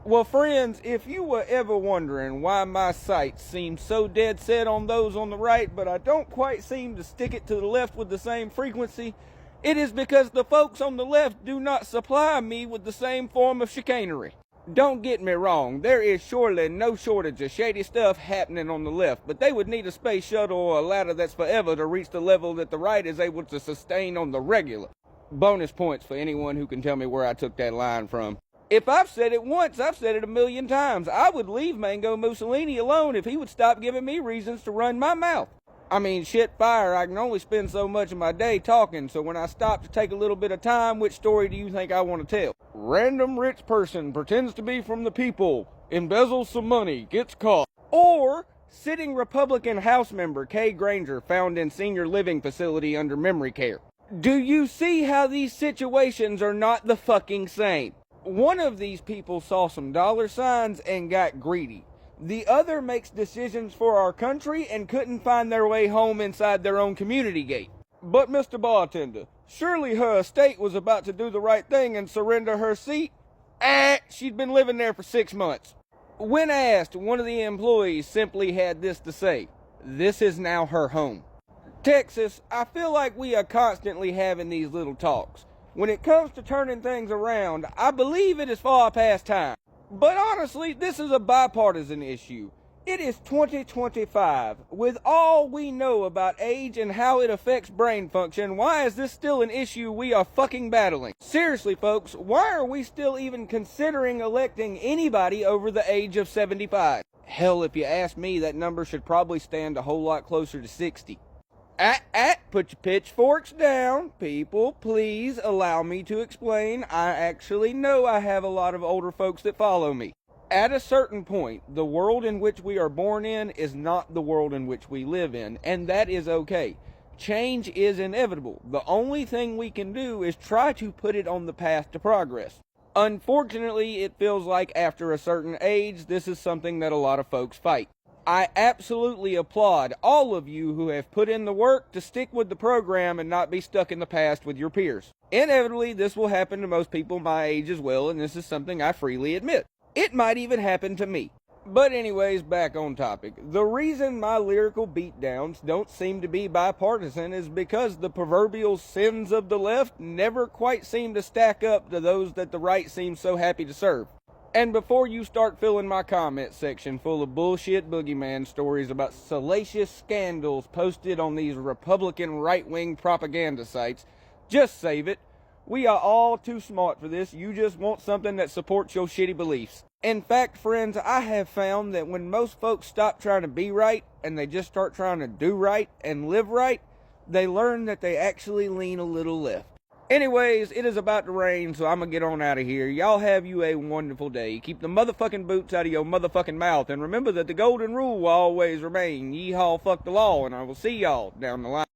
Well, friends, if you were ever wondering why my sights seem so dead set on those on the right, but I don't quite seem to stick it to the left with the same frequency, it is because the folks on the left do not supply me with the same form of chicanery. Don't get me wrong, there is surely no shortage of shady stuff happening on the left, but they would need a space shuttle or a ladder that's forever to reach the level that the right is able to sustain on the regular. Bonus points for anyone who can tell me where I took that line from. If I've said it once, I've said it a million times. I would leave Mango Mussolini alone if he would stop giving me reasons to run my mouth. I mean, shit fire, I can only spend so much of my day talking, so when I stop to take a little bit of time, which story do you think I want to tell? Random rich person pretends to be from the people, embezzles some money, gets caught. Or sitting Republican House member Kay Granger found in senior living facility under memory care. Do you see how these situations are not the fucking same? One of these people saw some dollar signs and got greedy. The other makes decisions for our country and couldn't find their way home inside their own community gate. But Mr. Bartender, surely her estate was about to do the right thing and surrender her seat? She'd been living there for 6 months. When asked, one of the employees simply had this to say: "This is now her home." Texas, I feel like we are constantly having these little talks. When it comes to turning things around, I believe it is far past time. But honestly, this is a bipartisan issue. It is 2025. With all we know about age and how it affects brain function, why is this still an issue we are fucking battling? Seriously, folks, why are we still even considering electing anybody over the age of 75? Hell, if you ask me, that number should probably stand a whole lot closer to 60. Put your pitchforks down. People, please allow me to explain. I actually know I have a lot of older folks that follow me. At a certain point, the world in which we are born in is not the world in which we live in, and that is okay. Change is inevitable. The only thing we can do is try to put it on the path to progress. Unfortunately, it feels like after a certain age, this is something that a lot of folks fight. I absolutely applaud all of you who have put in the work to stick with the program and not be stuck in the past with your peers. Inevitably, this will happen to most people my age as well, and this is something I freely admit. It might even happen to me. But anyways, back on topic. The reason my lyrical beatdowns don't seem to be bipartisan is because the proverbial sins of the left never quite seem to stack up to those that the right seems so happy to serve. And before you start filling my comment section full of bullshit boogeyman stories about salacious scandals posted on these Republican right-wing propaganda sites, just save it. We are all too smart for this. You just want something that supports your shitty beliefs. In fact, friends, I have found that when most folks stop trying to be right and they just start trying to do right and live right, they learn that they actually lean a little left. Anyways, it is about to rain, so I'm gonna get on out of here. Y'all have you a wonderful day. Keep the motherfucking boots out of your motherfucking mouth, and remember that the golden rule will always remain. Yeehaw, fuck the law, and I will see y'all down the line.